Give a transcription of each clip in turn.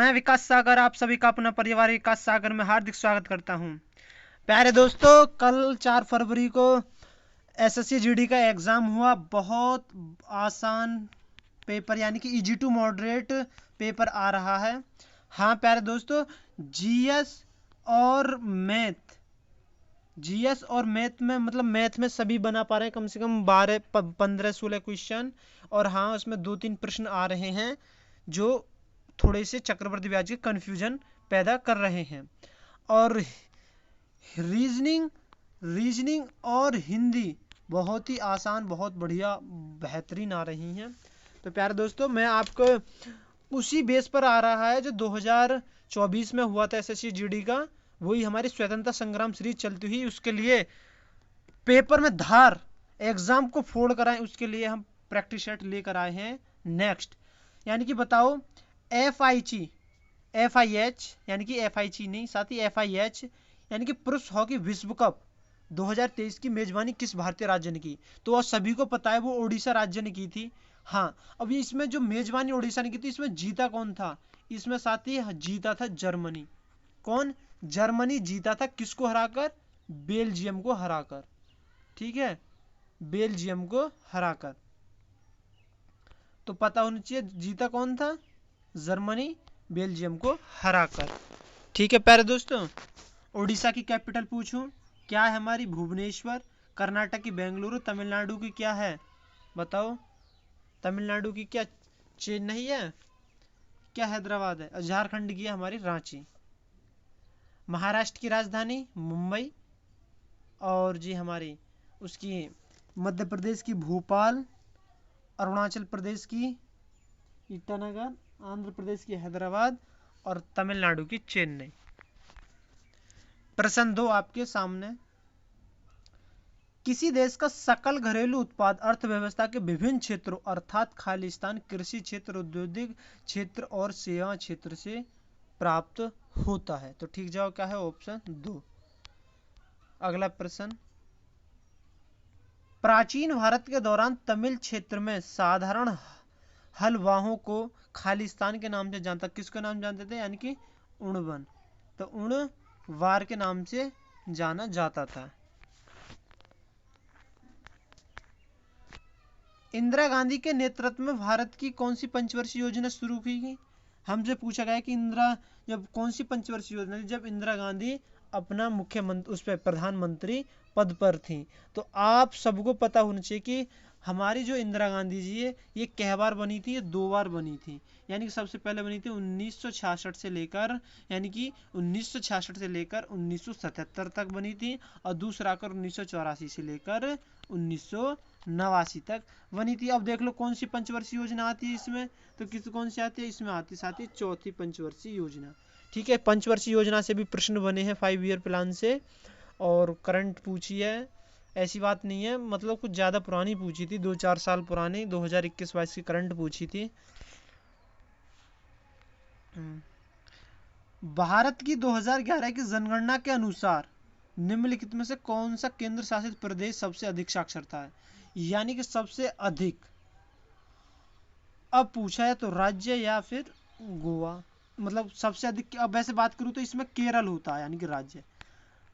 मैं विकास सागर आप सभी का अपना परिवार विकास सागर में हार्दिक स्वागत करता हूं। प्यारे दोस्तों, कल 4 फरवरी को एसएससी जीडी का एग्ज़ाम हुआ। बहुत आसान पेपर यानी कि इजी टू मॉडरेट पेपर आ रहा है। हाँ प्यारे दोस्तों, जीएस और मैथ में मतलब मैथ में सभी बना पा रहे हैं, कम से कम 12-15-16 क्वेश्चन। और हाँ, उसमें 2-3 प्रश्न आ रहे हैं जो थोड़े से चक्रवर्ती ब्याज के कन्फ्यूजन पैदा कर रहे हैं। और रीजनिंग और हिंदी बहुत ही आसान, बहुत बढ़िया, बेहतरीन आ रही हैं। तो प्यारे दोस्तों, मैं आपको उसी बेस पर आ रहा है जो 2024 में हुआ था एसएससी जीडी का, वही हमारी स्वतंत्रता संग्राम सीरीज चलती हुई, उसके लिए पेपर में धार एग्जाम को फोड़ कर आए, उसके लिए हम प्रैक्टिस सेट लेकर आए हैं नेक्स्ट। यानी कि बताओ, FIH यानी कि FIH नहीं, साथ ही FIH यानी कि पुरुष हॉकी विश्व कप 2023 की मेजबानी किस भारतीय राज्य ने की? तो वह सभी को पता है, वो ओडिशा राज्य ने की थी। हाँ, अब इसमें जो मेजबानी ओडिशा ने की थी, इसमें जीता कौन था? इसमें साथ ही जीता था जर्मनी। कौन? जर्मनी जीता था, किसको हराकर? बेल्जियम को हराकर। ठीक है, बेल्जियम को हराकर। तो पता होना चाहिए जीता कौन था? जर्मनी, बेल्जियम को हराकर। ठीक है प्यारे दोस्तों, ओडिशा की कैपिटल पूछूं, क्या है हमारी? भुवनेश्वर। कर्नाटक की बेंगलुरु। तमिलनाडु की क्या है? बताओ, तमिलनाडु की क्या चेन्नई है? क्या हैदराबाद है? झारखंड की है हमारी रांची। महाराष्ट्र की राजधानी मुंबई। और जी हमारी उसकी मध्य प्रदेश की भोपाल, अरुणाचल प्रदेश की ईटानगर, आंध्र प्रदेश की हैदराबाद और तमिलनाडु की चेन्नई। प्रश्न 2 आपके सामने, किसी देश का सकल घरेलू उत्पाद अर्थव्यवस्था के विभिन्न क्षेत्रों अर्थात खालिस्तान, कृषि क्षेत्र, औद्योगिक क्षेत्र और सेवा क्षेत्र से प्राप्त होता है? तो ठीक जवाब क्या है? ऑप्शन 2। अगला प्रश्न, प्राचीन भारत के दौरान तमिल क्षेत्र में साधारण हलवाहों को खालिस्तान के नाम से जानता, किसके नाम जानते थे? यानी कि उणवन। तो उणवार के नाम से जाना जाता था। इंदिरा गांधी के नेतृत्व में भारत की कौन सी पंचवर्षीय योजना शुरू की गई? हमसे पूछा गया कि जब कौन सी पंचवर्षीय योजना थी? जब इंदिरा गांधी अपना मुख्यमंत्री, उस पर प्रधानमंत्री पद पर थी। तो आप सबको पता होना चाहिए कि हमारी जो इंदिरा गांधी जी है, ये कै बार बनी थी? ये 2 बार बनी थी। यानी कि सबसे पहले बनी थी 1966 से लेकर, यानी कि 1966 से लेकर 1977 तक बनी थी, और दूसरा आकर 1984 से लेकर 1989 तक बनी थी। अब देख लो कौन सी पंचवर्षीय योजना आती है इसमें? तो कौन सी आती है इसमें? आती साथ ही चौथी पंचवर्षीय योजना। ठीक है, पंचवर्षीय योजना से भी प्रश्न बने हैं 5 ईयर प्लान से, और करंट पूछी है, ऐसी बात नहीं है, मतलब कुछ ज़्यादा पुरानी पूछी थी, 2-4 साल पुरानी, 2021-22 की करंट पूछी थी। भारत की 2011 की जनगणना के अनुसार निम्नलिखित में से कौन सा केंद्र शासित प्रदेश सबसे अधिक साक्षरता है? यानी कि सबसे अधिक अब पूछा है, तो राज्य या फिर गोवा, मतलब सबसे अधिक। अब वैसे बात करूं तो इसमें केरल होता है, यानी कि राज्य,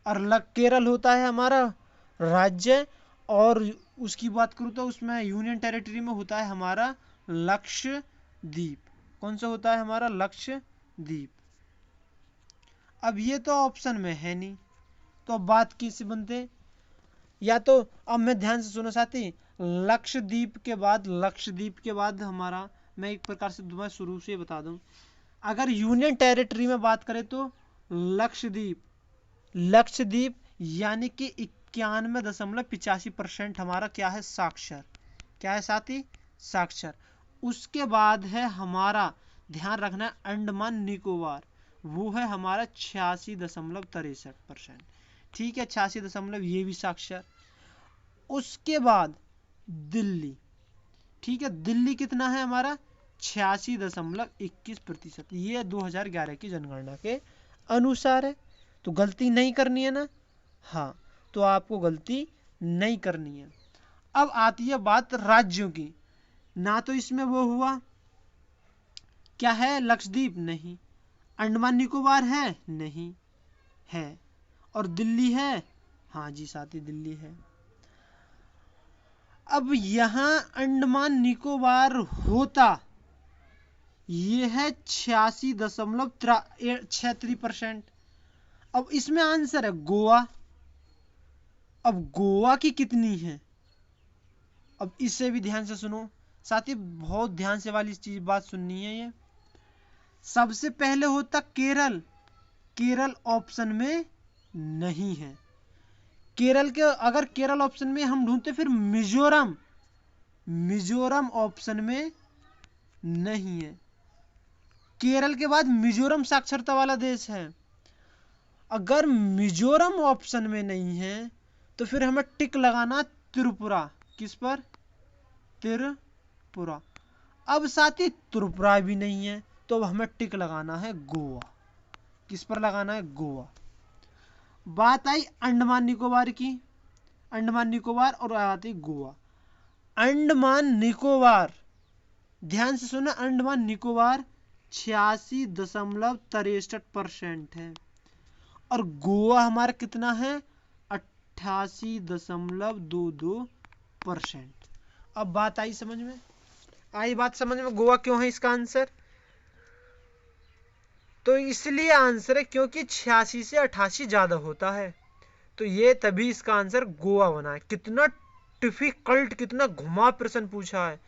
और केरल होता है हमारा राज्य। और उसकी बात करूं तो उसमें यूनियन टेरिटरी में होता है हमारा लक्षद्वीप। कौन सा होता है हमारा? लक्षद्वीप। अब ये तो ऑप्शन में है नहीं, तो अब बात किससे बनते? या तो अब मैं ध्यान से सुनो साथी, लक्षद्वीप के बाद हमारा, मैं एक प्रकार से तुम्हें शुरू से बता दूं, अगर यूनियन टेरिटरी में बात करें तो लक्षद्वीप यानी कि 91.85% हमारा क्या है? साक्षर। क्या है साथी? साक्षर। उसके बाद है हमारा, ध्यान रखना, अंडमान निकोबार, वो है हमारा 86.63%। ठीक है, 86 ये भी साक्षर। उसके बाद दिल्ली। ठीक है, दिल्ली कितना है हमारा? 86.21%। ये 2011 की जनगणना के अनुसार है। तो गलती नहीं करनी है ना? हाँ, तो आपको गलती नहीं करनी है। अब आती है बात राज्यों की। ना तो इसमें वो हुआ, क्या है? लक्षद्वीप नहीं, अंडमान निकोबार है? नहीं है। और दिल्ली है? हाँ जी साथी, दिल्ली है। अब यहां अंडमान निकोबार होता ये है 86.63%। अब इसमें आंसर है गोवा। अब गोवा की कितनी है? अब इसे भी ध्यान से सुनो साथी, बहुत ध्यान से वाली चीज बात सुननी है। ये सबसे पहले होता केरल, केरल ऑप्शन में नहीं है। केरल के अगर केरल ऑप्शन में हम ढूंढते फिर मिजोरम, मिजोरम ऑप्शन में नहीं है। केरल के बाद मिजोरम साक्षरता वाला देश है। अगर मिजोरम ऑप्शन में नहीं है तो फिर हमें टिक लगाना त्रिपुरा। किस पर? त्रिपुरा। अब साथी त्रिपुरा भी नहीं है तो अब हमें टिक लगाना है गोवा। किस पर लगाना है? गोवा। बात आई अंडमान निकोबार की, अंडमान निकोबार, और आती गोवा। अंडमान निकोबार, ध्यान से सुना, अंडमान निकोबार 86.63% है और गोवा हमारा कितना है? 88.22%। अब बात आई समझ में? आई बात समझ में? गोवा क्यों है इसका आंसर? तो इसलिए आंसर है क्योंकि 86 से 88 ज्यादा होता है, तो ये तभी इसका आंसर गोवा बना है। कितना डिफिकल्ट, कितना घुमा प्रश्न पूछा है।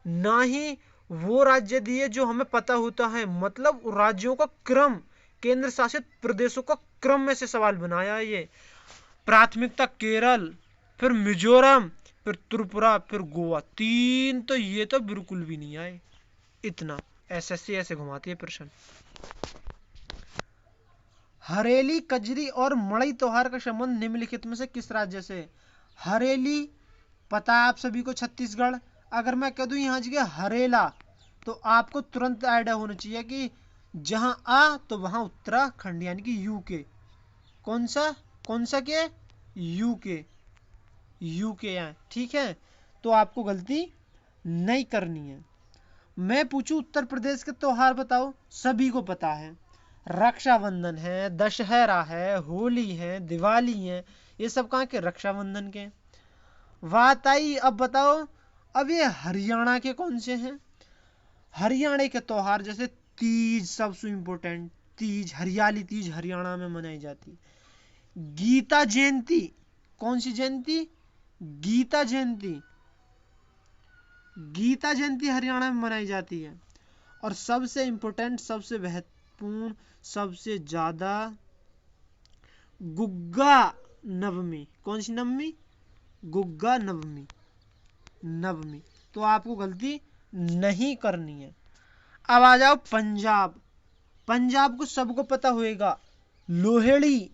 ना ही वो राज्य दिए जो हमें पता होता है, मतलब राज्यों का क्रम, केंद्र शासित प्रदेशों का क्रम में से सवाल बनाया है ये। प्राथमिकता केरल, फिर मिजोरम, फिर त्रिपुरा, फिर गोवा। तीन तो ये तो बिल्कुल भी नहीं आए। इतना एसएससी ऐसे घुमाती है प्रश्न। हरेली, कजरी और मड़ई त्योहार का संबंध निम्नलिखित में से किस राज्य से? हरेली पता है आप सभी को, छत्तीसगढ़। अगर मैं कह दूं यहाँ जगह हरेला तो आपको तुरंत आइडिया होना चाहिए कि जहां आ तो वहां उत्तराखंड यानी कि यूके। कौन सा? कौन सा के? यूके, यूके यहाँ, ठीक है। तो आपको गलती नहीं करनी है। मैं पूछूं उत्तर प्रदेश के त्योहार बताओ, सभी को पता है। रक्षाबंधन है, दशहरा है, होली है, दिवाली है। ये सब कहाँ के? रक्षाबंधन के। बात आई, अब बताओ, अब ये हरियाणा के कौन से हैं? हरियाणा के त्योहार जैसे तीज सबसे इंपॉर्टेंट, तीज, हरियाली तीज हरियाणा में मनाई जाती। गीता जयंती, कौन सी जयंती? गीता जयंती। गीता जयंती हरियाणा में मनाई जाती है। और सबसे इंपॉर्टेंट, सबसे महत्वपूर्ण, सबसे ज्यादा गुग्गा नवमी। कौन सी नवमी? गुग्गा नवमी, नवमी। तो आपको गलती नहीं करनी है। अब आ जाओ पंजाब। पंजाब को सबको पता होएगा, लोहड़ी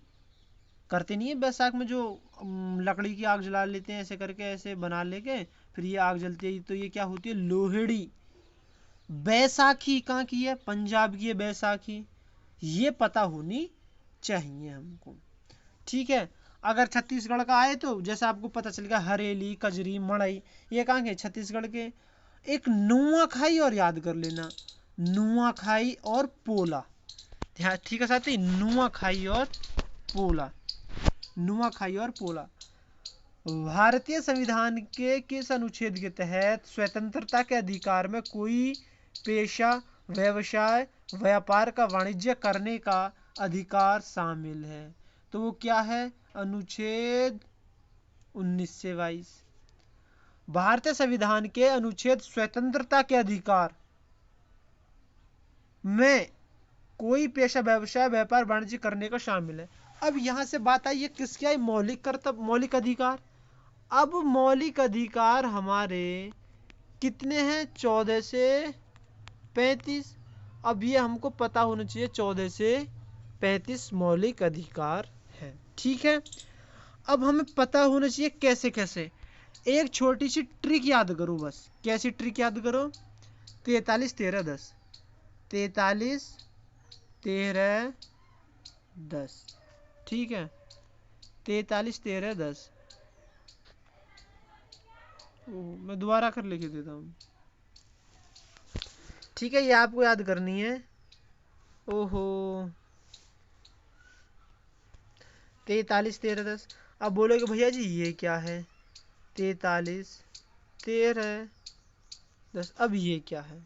करते नहीं है बैसाख में, जो लकड़ी की आग जला लेते हैं ऐसे करके, ऐसे बना लेके फिर ये आग जलती है, तो ये क्या होती है? लोहड़ी। बैसाखी कहाँ की है? पंजाब की है बैसाखी। ये पता होनी चाहिए हमको, ठीक है। अगर छत्तीसगढ़ का आए तो जैसे आपको पता चलेगा हरेली, कजरी, मड़ई, ये कहाँ के? छत्तीसगढ़ के। एक नुआखाई और याद कर लेना, नुआखाई और पोला। ठीक है साथी, नुआखाई और पोला, नुआखाई और पोला। भारतीय संविधान के किस अनुच्छेद के तहत स्वतंत्रता के अधिकार में कोई पेशा, व्यवसाय, व्यापार का वाणिज्य करने का अधिकार शामिल है? तो वो क्या है? अनुच्छेद 19 से 22। भारतीय संविधान के अनुच्छेद स्वतंत्रता के अधिकार में कोई पेशा, व्यवसाय, व्यापार, वाणिज्य करने का शामिल है। अब यहां से बात आई, ये किसके आई? मौलिक कर्तव्य, मौलिक अधिकार। अब मौलिक अधिकार हमारे कितने हैं? 14 से 35। अब ये हमको पता होना चाहिए 14 से 35 मौलिक अधिकार है, ठीक है। अब हमें पता होना चाहिए कैसे कैसे। एक छोटी सी ट्रिक याद करो बस। कैसी ट्रिक याद करो? 43 13 10, 43 13 10, ठीक है। 43 13 10। मैं दोबारा कर लिख देता हूँ, ठीक है। ये आपको याद करनी है। ओहो, 43 13 10। अब बोलोगे भैया जी ये क्या है, 43 13 10, अब ये क्या है।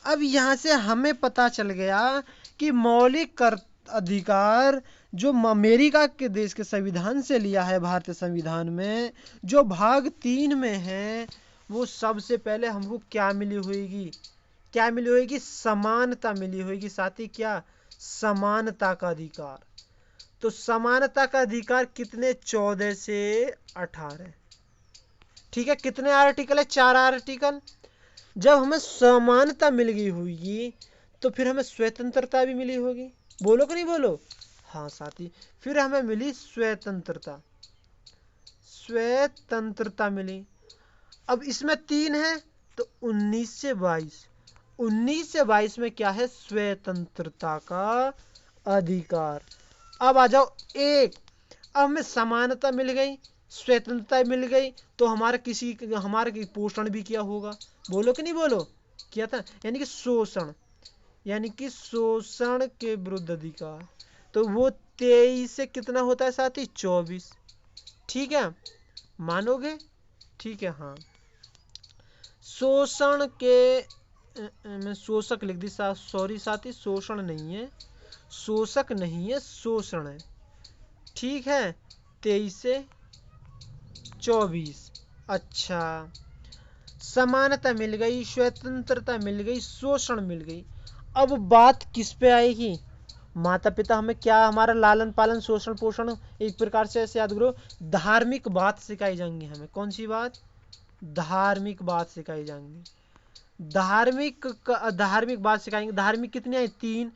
अब यहाँ से हमें पता चल गया कि मौलिक कर अधिकार जो अमेरिका के देश के संविधान से लिया है, भारतीय संविधान में जो भाग 3 में है, वो सबसे पहले हमको क्या मिली होगी, क्या मिली होगी, समानता मिली होगी। साथ ही क्या, समानता का अधिकार। तो समानता का अधिकार कितने, 14 से 18। ठीक है, कितने आर्टिकल है, 4 आर्टिकल। जब हमें समानता मिल गई होगी तो फिर हमें स्वतंत्रता भी मिली होगी। बोलो कि नहीं बोलो, हाँ साथी, फिर हमें मिली स्वतंत्रता, स्वतंत्रता मिली। अब इसमें 3 है तो 19 से 22, 19 से 22 में क्या है, स्वतंत्रता का अधिकार। अब आ जाओ एक, अब हमें समानता मिल गई, स्वतंत्रता मिल गई, तो हमारा पोषण भी किया होगा। बोलो कि नहीं बोलो, किया था, यानी कि शोषण, यानी कि शोषण के विरुद्ध अधिकार। तो वो 23 से कितना होता है साथी, 24। ठीक है, मानोगे, ठीक है, हाँ। शोषण के मैं शोषक लिख दी, सॉरी साथी, शोषण नहीं है, शोषक नहीं है, शोषण है। ठीक है, 23 से 24। अच्छा, समानता मिल गई, स्वतंत्रता मिल गई, शोषण मिल गई। अब बात किस पे आएगी, माता पिता हमें क्या, हमारा लालन पालन शोषण पोषण, एक प्रकार से ऐसे याद करो, धार्मिक बात सिखाई जाएंगी हमें। कौन सी बात, धार्मिक बात सिखाई जाएंगी। धार्मिक बात सिखाएंगे। धार्मिक कितने हैं, 3।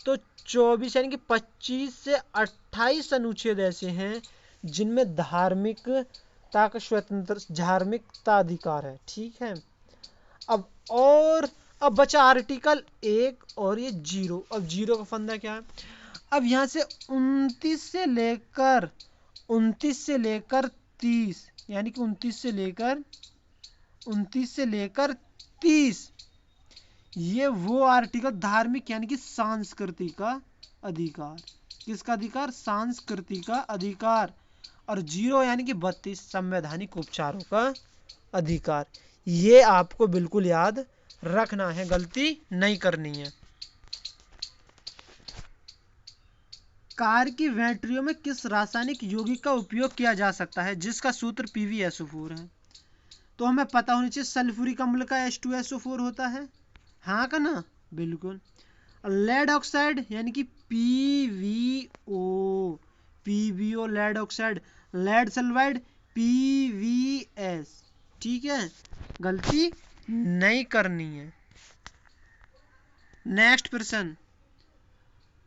तो 24 यानी कि 25 से 28 अनुच्छेद ऐसे हैं जिनमें धार्मिकता का स्वतंत्र, धार्मिकता अधिकार है। ठीक है, अब और अब बचा आर्टिकल 1 और ये 0। अब 0 का फंदा क्या है, अब यहाँ से 29 से लेकर 30, यानी कि 29 से लेकर 30, ये वो आर्टिकल धार्मिक यानी कि सांस्कृतिक का अधिकार। किसका अधिकार, सांस्कृतिक का अधिकार। और 0 यानी कि 32 संवैधानिक उपचारों का अधिकार। ये आपको बिल्कुल याद रखना है, गलती नहीं करनी है। कार की बैटरियों में किस रासायनिक यौगिक का उपयोग किया जा सकता है जिसका सूत्र PbSO4 है। तो हमें पता होनी चाहिए, सल्फ्यूरिक अम्ल का H2SO4 होता है, हाँ का ना, बिल्कुल। लेड ऑक्साइड यानी कि PbO lead oxide. Lead sulphide PbS। ठीक है, गलती नहीं करनी है। नेक्स्ट प्रश्न,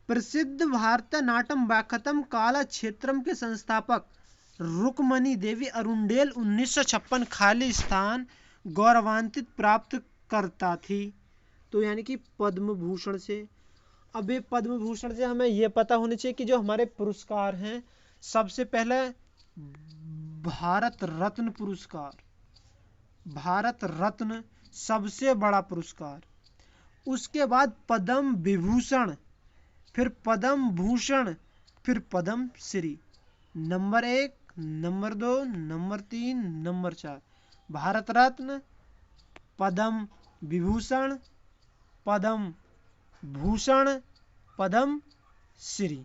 प्रसिद्ध भारतनाट्यम वाग्यम काला क्षेत्रम के संस्थापक रुक्मणी देवी अरुंडेल 1956 खाली स्थान गौरवान्वित प्राप्त करता थी। तो यानी कि पद्म भूषण से। अब ये पद्म भूषण से हमें यह पता होना चाहिए कि जो हमारे पुरस्कार हैं, सबसे पहले भारत रत्न पुरस्कार, भारत रत्न सबसे बड़ा पुरस्कार, उसके बाद पद्म विभूषण, फिर पद्म भूषण, फिर Padma Shri. Number 1, number 2, number 3, number 4, Bharat Ratna, Padma Vibhushan, Padma Bhushan, Padma Shri.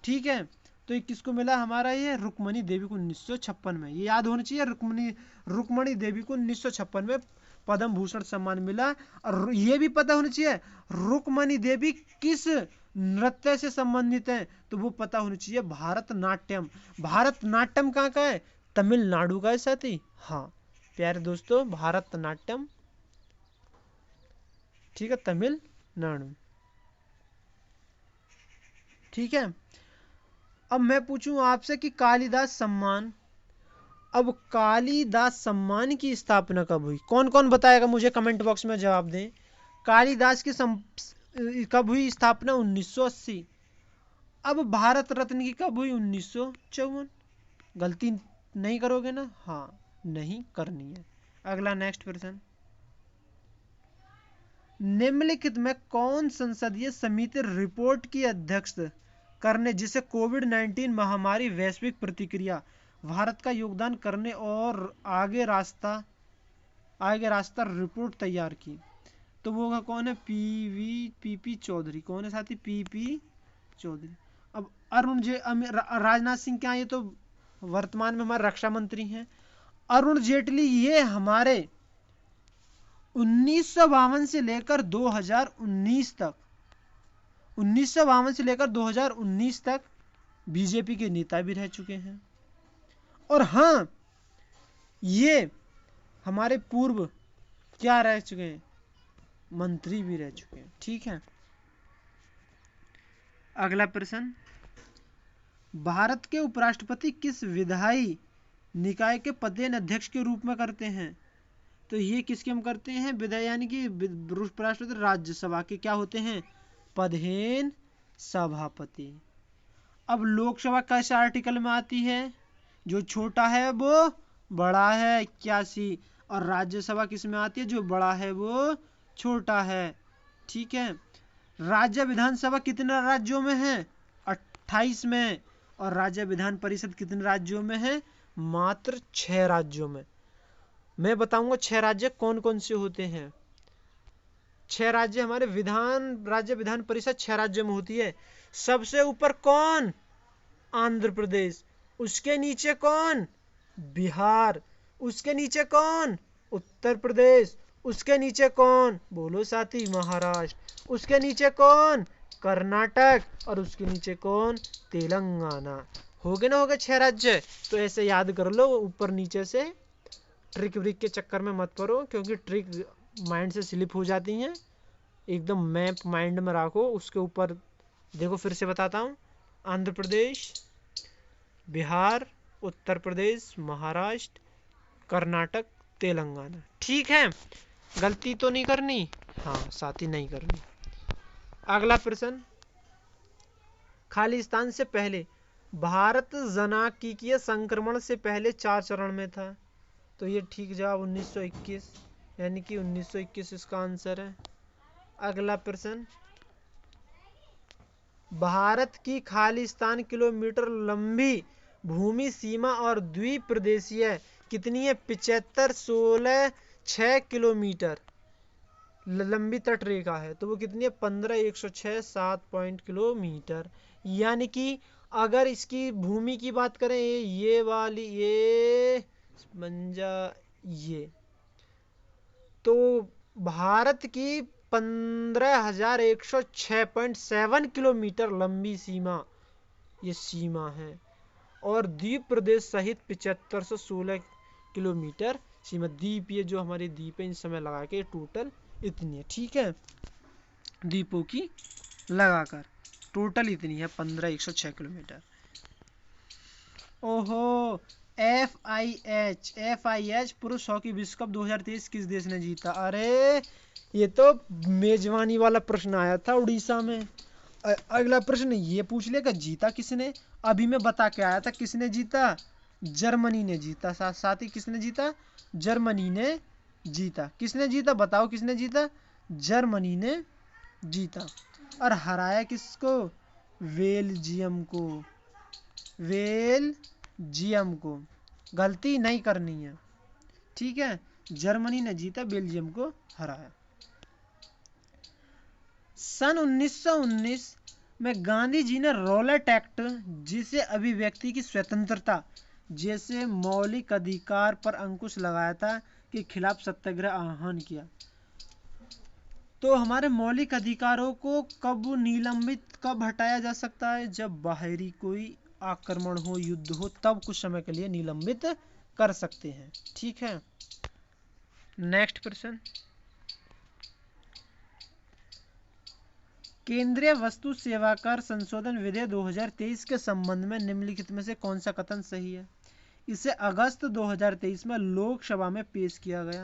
ठीक है, तो ये किसको मिला, हमारा ये रुक्मणी देवी को 1956 में। ये याद होना चाहिए, रुक्मणी देवी को 1956 में पद्म भूषण सम्मान मिला। और ये भी पता होना चाहिए रुक्मणी देवी किस नृत्य से संबंधित है, तो वो पता होना चाहिए भारतनाट्यम। भारतनाट्यम कहाँ का है, तमिलनाडु का है साथी। हाँ प्यारे दोस्तों, भारतनाट्यम, ठीक है, तमिलनाडु। ठीक है, अब मैं पूछूं आपसे कि कालिदास सम्मान, अब कालिदास सम्मान की स्थापना कब हुई, कौन कौन बताएगा मुझे, कमेंट बॉक्स में जवाब दें। कालिदास की कब हुई स्थापना, 1980। अब भारत रत्न की कब हुई, 1954। गलती नहीं करोगे ना, हाँ नहीं करनी है। अगला नेक्स्ट प्रश्न, निम्नलिखित में कौन संसदीय समिति रिपोर्ट की अध्यक्षता करने जिसे कोविड-19 महामारी वैश्विक प्रतिक्रिया भारत का योगदान करने और आगे रास्ता रिपोर्ट तैयार की? तो वो कौन है? पीपी चौधरी। कौन है साथी? पीपी चौधरी। अब अरुण राजनाथ सिंह क्या, ये तो वर्तमान में हमारे रक्षा मंत्री हैं। अरुण जेटली ये हमारे 1952 से लेकर 2019 तक बीजेपी के नेता भी रह चुके हैं। और हाँ, ये हमारे पूर्व क्या रह चुके हैं? मंत्री भी रह चुके हैं। ठीक है, अगला प्रश्न, भारत के उपराष्ट्रपति किस विधायी निकाय के पदेन अध्यक्ष के रूप में करते हैं? तो ये किसके हम करते हैं? विधायी यानी कि उपराष्ट्रपति राज्यसभा के क्या होते हैं? पदेन सभापति। अब लोकसभा कैसे आर्टिकल में आती है? जो छोटा है वो बड़ा है 81, और राज्यसभा किस में आती है? जो बड़ा है वो छोटा है। ठीक है, राज्य विधानसभा कितने राज्यों में है? 28 में। और राज्य विधान परिषद कितने राज्यों में है? मात्र 6 राज्यों में। मैं बताऊंगा 6 राज्य कौन कौन से होते हैं। 6 राज्य हमारे राज्य विधान परिषद 6 राज्यों में होती है। सबसे ऊपर कौन? आंध्र प्रदेश। उसके नीचे कौन? बिहार। उसके नीचे कौन? उत्तर प्रदेश। उसके नीचे कौन? बोलो साथी, महाराष्ट्र। उसके नीचे कौन? कर्नाटक। और उसके नीचे कौन? तेलंगाना। हो गए ना, हो गए 6 राज्य। तो ऐसे याद कर लो, ऊपर नीचे से। ट्रिक व्रिक के चक्कर में मत पड़ो, क्योंकि ट्रिक माइंड से स्लिप हो जाती हैं। एकदम मैप माइंड में रखो। उसके ऊपर देखो, फिर से बताता हूँ, आंध्र प्रदेश, बिहार, उत्तर प्रदेश, महाराष्ट्र, कर्नाटक, तेलंगाना। ठीक है, गलती तो नहीं करनी। हाँ साथी, नहीं करनी। अगला प्रश्न, खालिस्तान से पहले भारत जनांकीय संक्रमण से पहले 4 चरण में था। तो ये ठीक जवाब 1921, यानी कि 1921 इसका आंसर है। अगला प्रश्न, भारत की खालिस्तान किलोमीटर लंबी भूमि सीमा और द्वीप प्रदेशीय कितनी है? 75, 16, 6 किलोमीटर लंबी तटरेखा है। तो वो कितनी है? 15, 106, 7 किलोमीटर। यानी कि अगर इसकी भूमि की बात करें, ये वाली, ये मंजा, ये, तो भारत की 15,106.7 किलोमीटर लंबी सीमा, ये सीमा है। और द्वीप प्रदेश सहित 75 से 16 किलोमीटर सीमा। द्वीप, ये जो हमारे द्वीप है, इन समय लगा के टोटल इतनी है। ठीक है, द्वीपों की लगाकर टोटल इतनी है, 15,106 किलोमीटर। ओहो, FIH पुरुष हॉकी विश्व कप 2023 किस देश ने जीता? अरे ये तो मेजबानी वाला प्रश्न आया था उड़ीसा में। अगला प्रश्न ये पूछ लेगा जीता किसने? अभी मैं बता के आया था किसने जीता। जर्मनी ने जीता। साथ ही किसने जीता? जर्मनी ने जीता। किसने जीता? बताओ किसने जीता? जर्मनी ने जीता। और हराया किसको? बेल्जियम को। बेल्जियम को। गलती नहीं करनी है। ठीक है, जर्मनी ने जीता, बेल्जियम को हराया। सन 1919 में गांधी जी ने रॉलेट एक्ट, जिसे अभिव्यक्ति की स्वतंत्रता जैसे मौलिक अधिकार पर अंकुश लगाया था, के खिलाफ सत्याग्रह आह्वान किया। तो हमारे मौलिक अधिकारों को कब निलंबित, कब हटाया जा सकता है? जब बाहरी कोई आक्रमण हो, युद्ध हो, तब कुछ समय के लिए निलंबित कर सकते हैं। ठीक है, नेक्स्ट प्रश्न, केंद्रीय वस्तु सेवा कर संशोधन विधेयक 2023 के संबंध में निम्नलिखित में से कौन सा कथन सही है? इसे अगस्त 2023 में लोकसभा में पेश किया गया।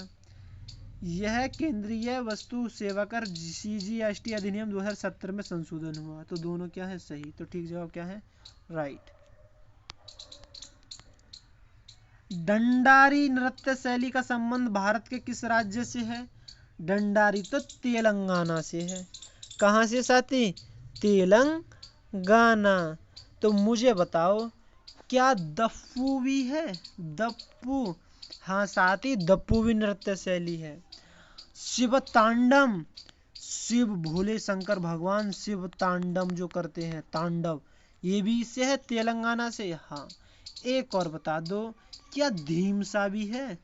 यह केंद्रीय वस्तु सेवा कर CGST अधिनियम 2017 में संशोधन हुआ। तो दोनों क्या है? सही। तो ठीक जवाब क्या है? राइट। दंडारी नृत्य शैली का संबंध भारत के किस राज्य से है? डंडारी तो तेलंगाना से है। कहाँ से साथी? तेलंगाना। तो मुझे बताओ, क्या दप्पू भी है? दप्पू, हाँ साथी, दप्पू भी नृत्य शैली है। शिव तांडव, शिव भोले शंकर भगवान शिव तांडव जो करते हैं, तांडव, ये भी इससे है, तेलंगाना से। हाँ, एक और बता दो, क्या धीमसा भी है?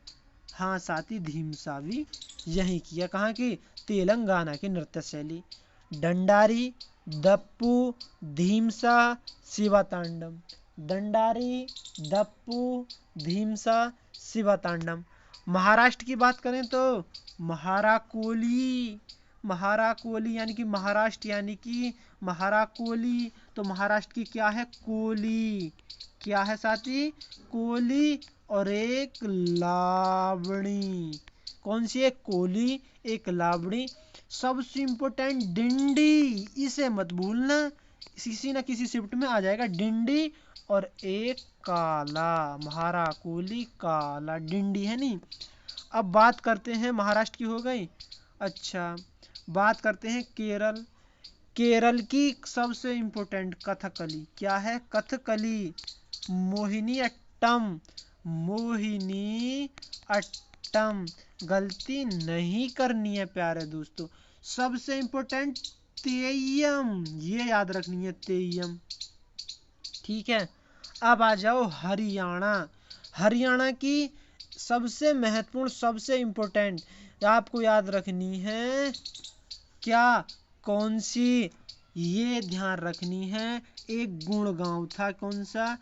हाँ साथी, धीमसा भी यही किया। कहाँ की? तेलंगाना की नृत्य शैली। डंडारी, दप्पू, धीमसा, शिवा तांडव। डंडारी, दप्पू, धीमसा, शिवा तांडव। महाराष्ट्र की बात करें तो महाराकोली, महाराकोली यानी कि महाराष्ट्र, यानी कि महाराकोली। तो महाराष्ट्र की क्या है? कोली। क्या है साथी? कोली और एक लावणी। कौन सी? एक कोली, एक लावणी। सबसे इम्पोर्टेंट डिंडी, इसे मत भूलना, किसी ना किसी शिफ्ट में आ जाएगा। डिंडी और एक काला, महाराकोली, काला, डिंडी है नी। अब बात करते हैं, महाराष्ट्र की हो गई। अच्छा, बात करते हैं केरल। केरल की सबसे इम्पोर्टेंट कथकली। क्या है? कथकली। मोहिनी अट्टम, मोहिनी अट्टम। गलती नहीं करनी है प्यारे दोस्तों। सबसे इम्पोर्टेंट तेयम, ये याद रखनी है, तेयम। ठीक है, अब आ जाओ हरियाणा। हरियाणा की सबसे महत्वपूर्ण, सबसे इम्पोर्टेंट आपको याद रखनी है। क्या? कौन सी? ये ध्यान रखनी है, एक गुड़गांव था। कौन सा?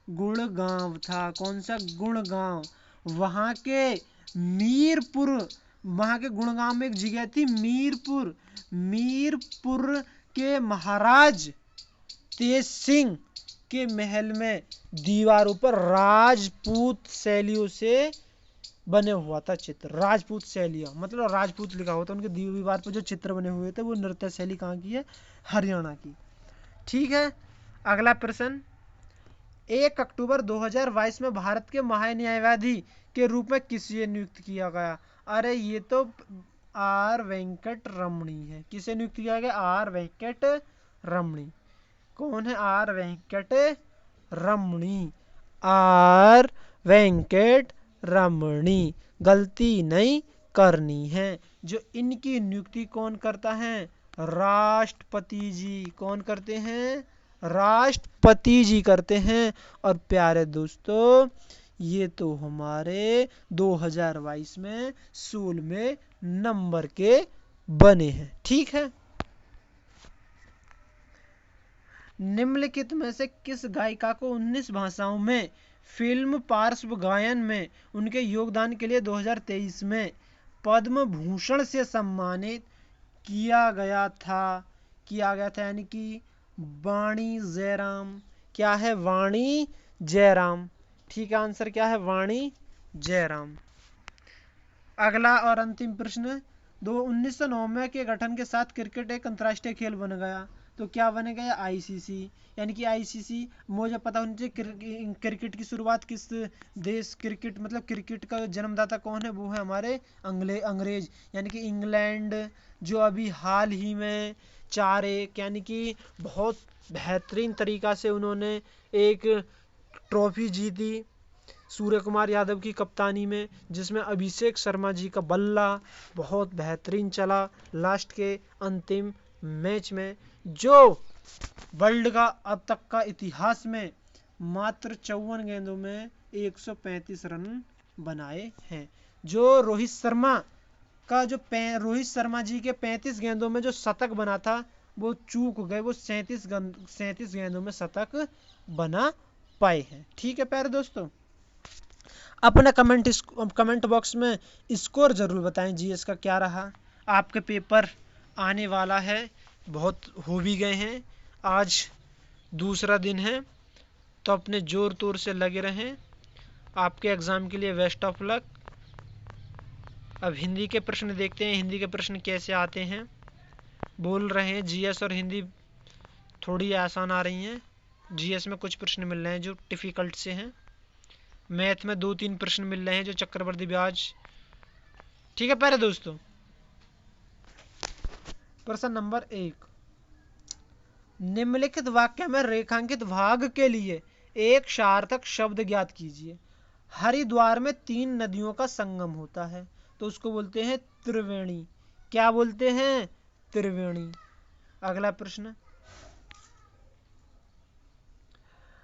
गुड़गांव था। कौन सा? गुड़गांव। वहाँ के मीरपुर, वहाँ के गुड़गांव में एक जगह थी मीरपुर। मीरपुर के महाराज तेज सिंह के महल में दीवारों पर राजपूत शैलियों से बने हुआ था चित्र। राजपूत शैलियाँ मतलब राजपूत लिखा होता, उनके दीवार पर जो चित्र बने हुए थे वो नृत्य शैली कहाँ की है? हरियाणा की। ठीक है, अगला प्रश्न। 1 अक्टूबर 2022 में भारत के महान्यायवादी के रूप में किसे नियुक्त किया गया? अरे ये तो आर वेंकट रमणी है। किसे नियुक्त किया गया? आर वेंकट रमणी। कौन है? Are Venkat Ramani. Are Venkat रमणी, गलती नहीं करनी है। जो इनकी नियुक्ति कौन करता है? राष्ट्रपति जी। कौन करते हैं? राष्ट्रपति जी करते हैं। और प्यारे दोस्तों, ये तो हमारे 2022 में 16वें नंबर के बने हैं। ठीक है, निम्नलिखित में से किस गायिका को 19 भाषाओं में फिल्म पार्श्व गायन में उनके योगदान के लिए 2023 में पद्म भूषण से सम्मानित किया गया था? यानी कि वाणी जयराम। क्या है? वाणी जयराम। ठीक है, आंसर क्या है? वाणी जयराम। अगला और अंतिम प्रश्न। 1999 के गठन के साथ क्रिकेट एक अंतर्राष्ट्रीय खेल बन गया। तो क्या बनेगा? या आईसीसी, यानी कि आईसीसी। मुझे पता होना चाहिए क्रिकेट की शुरुआत किस देश, क्रिकेट मतलब क्रिकेट का जन्मदाता कौन है? वो है हमारे अंग्रेज, यानी कि इंग्लैंड, जो अभी हाल ही में 4-1 यानी कि बहुत बेहतरीन तरीका से उन्होंने एक ट्रॉफी जीती सूर्य कुमार यादव की कप्तानी में, जिसमें अभिषेक शर्मा जी का बल्ला बहुत बेहतरीन चला लास्ट के अंतिम मैच में, जो वर्ल्ड का अब तक का इतिहास में मात्र 54 गेंदों में 135 रन बनाए हैं। जो रोहित शर्मा जी के 35 गेंदों में जो शतक बना था वो चूक गए, वो 37 गेंदों में शतक बना पाए हैं। ठीक है प्यारे दोस्तों, अपना कमेंट बॉक्स में स्कोर जरूर बताएं जीएस का क्या रहा। आपके पेपर आने वाला है, बहुत हो भी गए हैं, आज दूसरा दिन है, तो अपने जोर तोर से लगे रहें। आपके एग्ज़ाम के लिए बेस्ट ऑफ लक। अब हिंदी के प्रश्न देखते हैं, हिंदी के प्रश्न कैसे आते हैं। बोल रहे हैं जीएस और हिंदी थोड़ी आसान आ रही हैं। जीएस में कुछ प्रश्न मिल रहे हैं जो डिफ़िकल्ट से हैं। मैथ में 2-3 प्रश्न मिल रहे हैं जो चक्रवर्ती ब्याज ठीक है प्यारे दोस्तों। प्रश्न नंबर 1, निम्नलिखित वाक्य में रेखांकित भाग के लिए एक सार्थक शब्द ज्ञात कीजिए। हरिद्वार में 3 नदियों का संगम होता है, तो उसको बोलते हैं त्रिवेणी। क्या बोलते हैं? त्रिवेणी। अगला प्रश्न,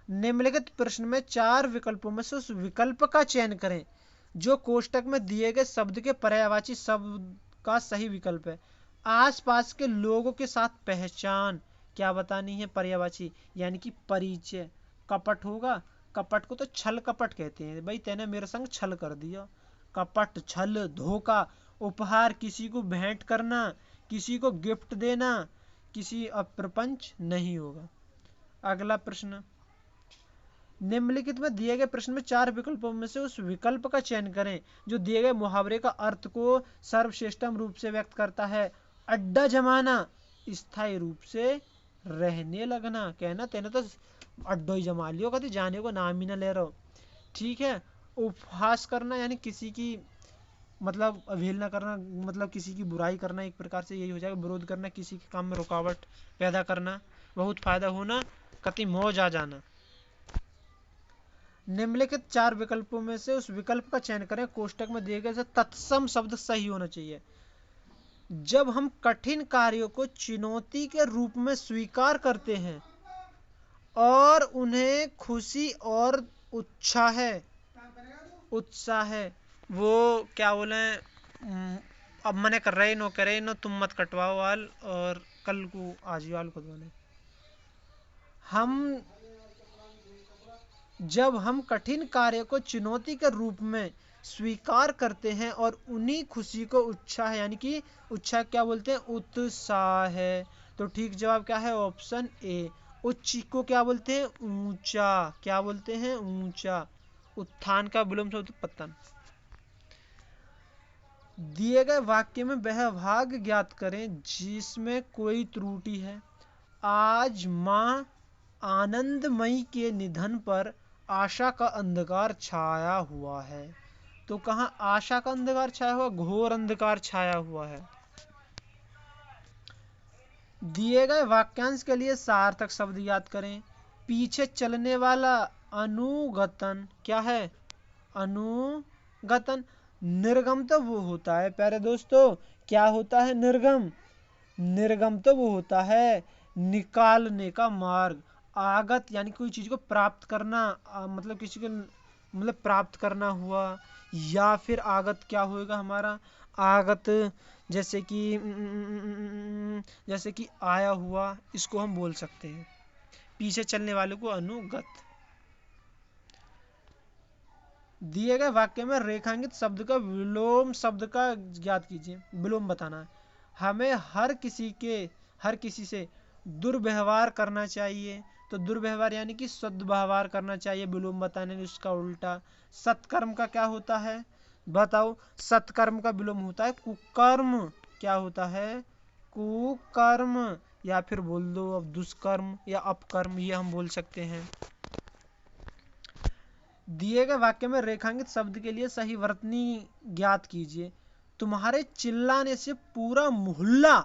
निम्नलिखित प्रश्न में 4 विकल्पों में से उस विकल्प का चयन करें जो कोष्टक में दिए गए शब्द के पर्यायवाची शब्द का सही विकल्प है। आसपास के लोगों के साथ पहचान, क्या बतानी है? पर्यायवाची यानी कि परिचय। कपट होगा, कपट को तो छल कपट कहते हैं। भाई तेने मेरे संग छल कर दिया। कपट, छल, धोखा। उपहार, किसी को भेंट करना, किसी को गिफ्ट देना, किसी अप्रपंच नहीं होगा। अगला प्रश्न, निम्नलिखित में दिए गए प्रश्न में 4 विकल्पों में से उस विकल्प का चयन करें जो दिए गए मुहावरे का अर्थ को सर्वश्रेष्ठतम रूप से व्यक्त करता है। अड्डा जमाना, स्थायी रूप से रहने लगना। कहना तेने तो अड्डो ही जमा लियो, कभी जाने को नाम ही ना ले रहो। ठीक है। उपहास करना यानी किसी की मतलब अवहेलना करना, मतलब किसी की बुराई करना, एक प्रकार से यही हो जाएगा। विरोध करना, किसी के काम में रुकावट पैदा करना। बहुत फायदा होना, कति मौज आ जाना। निम्नलिखित 4 विकल्पों में से उस विकल्प का चयन करें कोष्टक में दिए गए तत्सम शब्द सही होना चाहिए। जब हम कठिन कार्यों को चुनौती के रूप में स्वीकार करते हैं और उन्हें खुशी और उत्साह है, वो क्या बोले, अब मने कर रहे नो करे नो, तुम मत कटवाओ आल, और कल को आज आल खुद बने। जब हम कठिन कार्य को चुनौती के रूप में स्वीकार करते हैं और उन्हीं खुशी को उत्साह, यानी कि उत्साह क्या बोलते हैं? उत्साह है। तो ठीक जवाब क्या है? Option A. उच्च को क्या बोलते हैं? ऊंचा। क्या बोलते हैं? ऊंचा। उत्थान का विलोम शब्द पतन। दिए गए वाक्य में वह भाग ज्ञात करें जिसमें कोई त्रुटि है। आज मां आनंदमयी के निधन पर आशा का अंधकार छाया हुआ है। तो कहाँ आशा का अंधकार छाया हुआ? घोर अंधकार छाया हुआ है। दिए गए वाक्यांश के लिए सार्थक शब्द याद करें। पीछे चलने वाला, अनुगतन। क्या है? अनुगतन। निर्गम तो वो होता है प्यारे दोस्तों, क्या होता है? निर्गम। निर्गम तो वो होता है निकालने का मार्ग। आगत यानी कोई चीज को प्राप्त करना, मतलब किसी को मतलब प्राप्त करना हुआ। या फिर आगत क्या होएगा हमारा? आगत जैसे कि आया हुआ, इसको हम बोल सकते हैं। पीछे चलने वाले को अनुगत। दिए गए वाक्य में रेखांकित शब्द का विलोम शब्द का ज्ञात कीजिए। विलोम बताना है। हमें हर किसी से दुर्व्यवहार करना चाहिए। तो दुर्व्यवहार यानी कि सद्व्यवहार करना चाहिए, विलोम बताने में उसका उल्टा। सत्कर्म का क्या होता है? बताओ। सत्कर्म का विलोम होता है कुकर्म। क्या होता है? कुकर्म। या फिर बोल दो अब दुष्कर्म या अपकर्म, ये हम बोल सकते हैं। दिए गए वाक्य में रेखांकित शब्द के लिए सही वर्तनी ज्ञात कीजिए। तुम्हारे चिल्लाने से पूरा मोहल्ला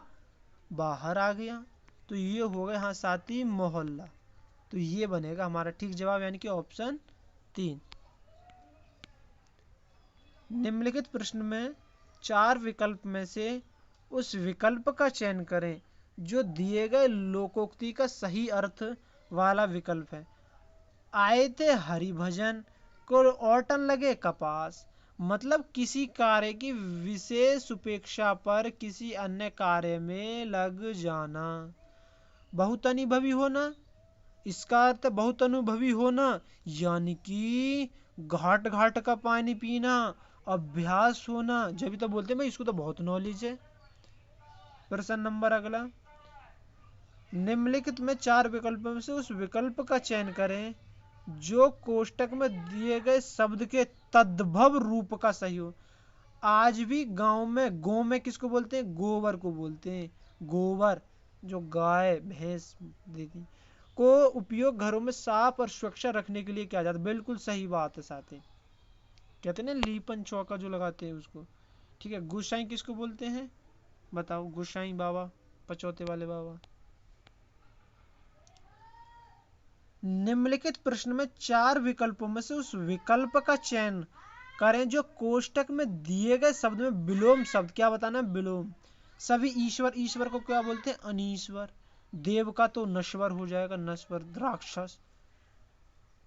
बाहर आ गया। तो ये हो गए हाँ साथी मोहल्ला। तो ये बनेगा हमारा ठीक जवाब, यानी कि ऑप्शन 3। निम्नलिखित प्रश्न में 4 विकल्प में से उस विकल्प का चयन करें जो दिए गए लोकोक्ति का सही अर्थ वाला विकल्प है। आए थे हरिभजन को औटन लगे कपास। मतलब किसी कार्य की विशेष उपेक्षा पर किसी अन्य कार्य में लग जाना। बहुत अनुभवी होना, इसका अर्थ बहुत अनुभवी होना, यानी कि घाट घाट का पानी पीना, अभ्यास होना। जब तो बोलते हैं भाई इसको तो बहुत नॉलेज है। प्रश्न नंबर अगला, निम्नलिखित में 4 विकल्पों में से उस विकल्प का चयन करें जो कोष्टक में दिए गए शब्द के तद्भव रूप का सही हो। आज भी गांव में गौ में किसको बोलते हैं? गोबर को बोलते हैं। गोबर जो गाय भैंस देती को उपयोग घरों में साफ और सुरक्षा रखने के लिए किया जाता है। बिल्कुल सही बात है साथी। कहते हैं ना लीपन चौका जो लगाते हैं उसको। ठीक है, गोसाई किसको बोलते हैं बताओ, गोसाई बाबा, पचौते वाले बाबा। निम्नलिखित प्रश्न में 4 विकल्पों में से उस विकल्प का चयन करें जो कोष्टक में दिए गए शब्द में विलोम शब्द, क्या बताना है, विलोम। सभी ईश्वर, ईश्वर को क्या बोलते हैं, अनीश्वर। देव का तो नश्वर हो जाएगा, नश्वर। राक्षस,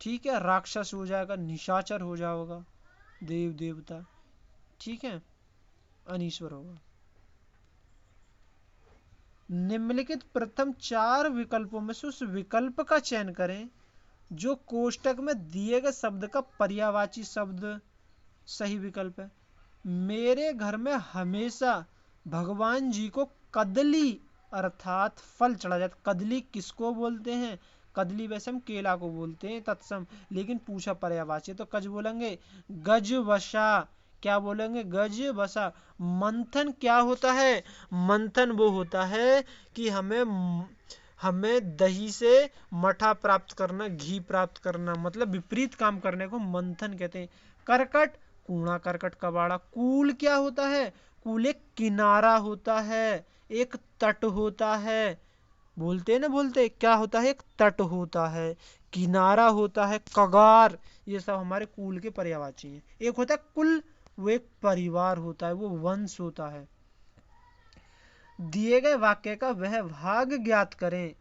ठीक है, राक्षस हो जाएगा, निशाचर हो जाएगा, देव देवता, ठीक है, अनीश्वर होगा। निम्नलिखित प्रथम 4 विकल्पों में से उस विकल्प का चयन करें जो कोष्टक में दिए गए शब्द का पर्यायवाची शब्द सही विकल्प है। मेरे घर में हमेशा भगवान जी को कदली अर्थात फल चढ़ा जाता। कदली किसको बोलते हैं, कदली वैसे हम केला को बोलते हैं तत्सम, लेकिन पूछा पर्यायवाची तो कज बोलेंगे, गज वसा, क्या बोलेंगे, गज वसा। मंथन क्या होता है, मंथन वो होता है कि हमें दही से मठा प्राप्त करना, घी प्राप्त करना, मतलब विपरीत काम करने को मंथन कहते हैं। करकट, कूणा करकट कबाड़ा। कूल क्या होता है, कूल एक किनारा होता है, एक तट होता है, बोलते ना, बोलते क्या होता है, एक तट होता है, किनारा होता है, कगार, ये सब हमारे कूल के पर्यायवाची हैं। एक होता है कुल, वो एक परिवार होता है, वो वंश होता है। दिए गए वाक्य का वह भाग ज्ञात करें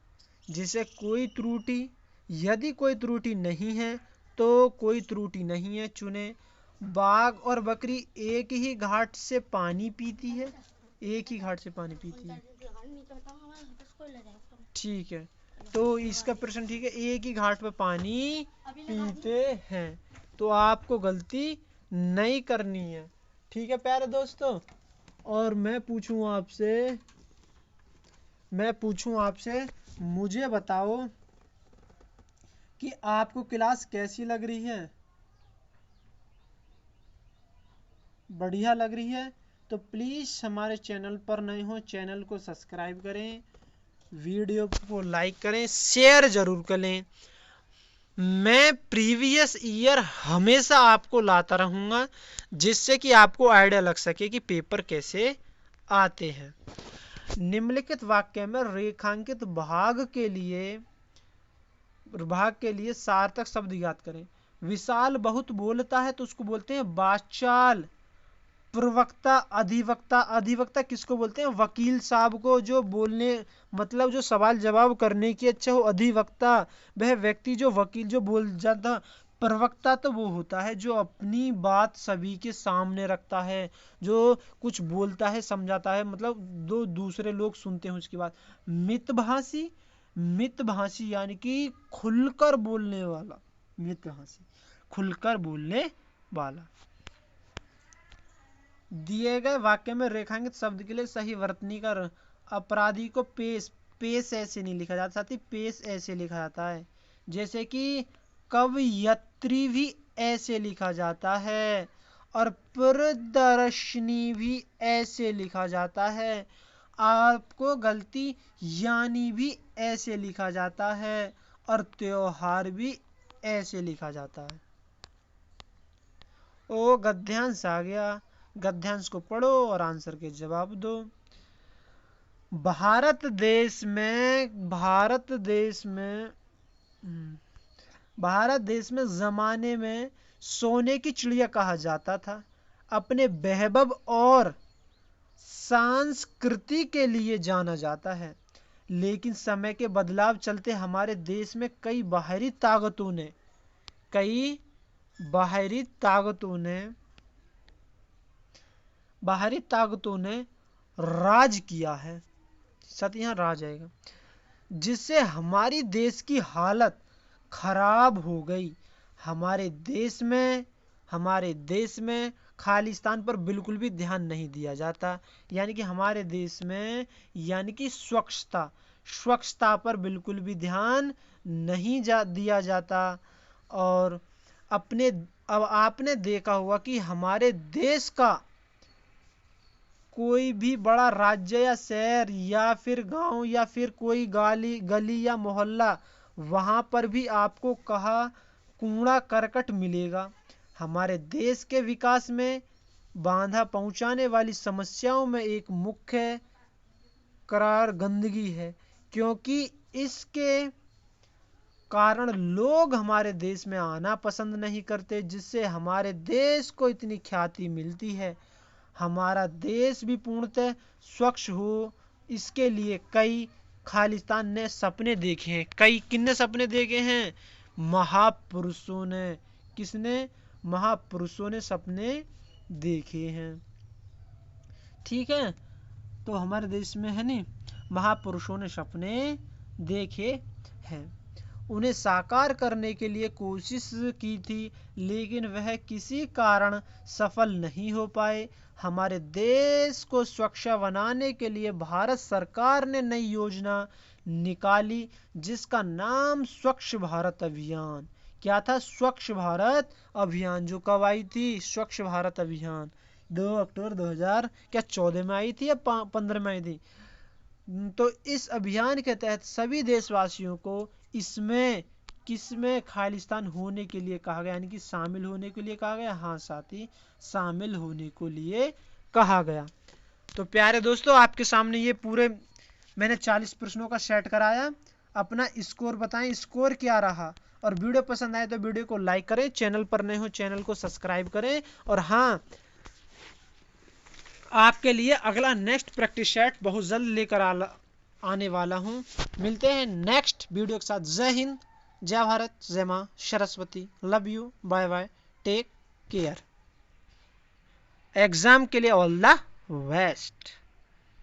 जिसे कोई त्रुटि, यदि कोई त्रुटि नहीं है तो कोई त्रुटि नहीं है चुने। बाघ और बकरी एक ही घाट से पानी पीती है, एक ही घाट से पानी पीती है, ठीक है, तो इसका प्रश्न ठीक है, एक ही घाट पे पानी पीते हैं, तो आपको गलती नहीं करनी है, ठीक है प्यारे दोस्तों। और मैं पूछूं आपसे, मुझे बताओ कि आपको क्लास कैसी लग रही है, बढ़िया लग रही है तो प्लीज़ हमारे चैनल पर नए हो चैनल को सब्सक्राइब करें, वीडियो को लाइक करें, शेयर जरूर करें। मैं प्रीवियस ईयर हमेशा आपको लाता रहूँगा जिससे कि आपको आइडिया लग सके कि पेपर कैसे आते हैं। निम्नलिखित वाक्य में रेखांकित भाग के लिए सार्थक शब्द याद करें। विशाल बहुत बोलता है तो उसको बोलते हैं वाचाल। प्रवक्ता, अधिवक्ता, अधिवक्ता किसको बोलते हैं, वकील साहब को, जो बोलने मतलब जो सवाल जवाब करने की अच्छा हो, अधिवक्ता। वह व्यक्ति जो वकील जो बोल जाता। प्रवक्ता तो वो होता है जो अपनी बात सभी के सामने रखता है, जो कुछ बोलता है, समझाता है, मतलब दो दूसरे लोग सुनते हैं उसकी बात। मितभाषी, मितभाषी यानी कि खुलकर बोलने वाला, मितभाषी खुलकर बोलने वाला। दिए गए वाक्य में रेखांकित शब्द के लिए सही वर्तनी कर। अपराधी को पेश, पेश ऐसे नहीं लिखा जाता साथी, पेश ऐसे लिखा जाता है, जैसे कि कवयत्री भी ऐसे लिखा जाता है और प्रदर्शनी भी ऐसे लिखा जाता है। आपको गलती यानी भी ऐसे लिखा जाता है और त्योहार भी ऐसे लिखा जाता है। ओ गद्यांश आ गया, गद्यांश को पढ़ो और आंसर के जवाब दो। भारत देश में जमाने में सोने की चिड़िया कहा जाता था। अपने वैभव और संस्कृति के लिए जाना जाता है, लेकिन समय के बदलाव चलते हमारे देश में कई बाहरी ताकतों ने राज किया है, सत्य यहाँ राज आएगा, जिससे हमारी देश की हालत खराब हो गई। हमारे देश में खालिस्तान पर बिल्कुल भी ध्यान नहीं दिया जाता, यानी कि हमारे देश में यानी कि स्वच्छता पर बिल्कुल भी ध्यान नहीं दिया जाता। और अब आपने देखा होगा कि हमारे देश का कोई भी बड़ा राज्य या शहर या फिर गांव या फिर कोई गली या मोहल्ला, वहां पर भी आपको कूड़ा करकट मिलेगा। हमारे देश के विकास में बाधा पहुंचाने वाली समस्याओं में एक मुख्य करार गंदगी है, क्योंकि इसके कारण लोग हमारे देश में आना पसंद नहीं करते, जिससे हमारे देश को इतनी ख्याति मिलती है। हमारा देश भी पूर्णतः स्वच्छ हो, इसके लिए कई खालिस्तान ने सपने देखे हैं। कई किन्ने सपने देखे हैं? महापुरुषों ने। किसने? महापुरुषों ने सपने देखे हैं। ठीक है, तो हमारे देश में है नहीं, महापुरुषों ने सपने देखे हैं, उन्हें साकार करने के लिए कोशिश की थी, लेकिन वह किसी कारण सफल नहीं हो पाए। हमारे देश को स्वच्छ बनाने के लिए भारत सरकार ने नई योजना निकाली, जिसका नाम स्वच्छ भारत अभियान। क्या था? स्वच्छ भारत अभियान। जो कब आई थी? स्वच्छ भारत अभियान 2 अक्टूबर 2014 में आई थी या 15 में आई थी? तो इस अभियान के तहत सभी देशवासियों को इसमें किसमें खालिस्तान होने के लिए कहा गया, यानी कि शामिल होने के लिए कहा गया। हाँ साथी, शामिल होने के लिए कहा गया। तो प्यारे दोस्तों, आपके सामने ये पूरे मैंने 40 प्रश्नों का सेट कराया। अपना स्कोर बताएं, स्कोर क्या रहा। और वीडियो पसंद आए तो वीडियो को लाइक करें, चैनल पर नए हो चैनल को सब्सक्राइब करें। और हाँ, आपके लिए अगला नेक्स्ट प्रैक्टिस सेट बहुत जल्द लेकर आने वाला हूं। मिलते हैं नेक्स्ट वीडियो के साथ। जय हिंद, जय भारत, जय मां Saraswati. Love you, bye bye, take care. Exam के लिए ऑल द बेस्ट।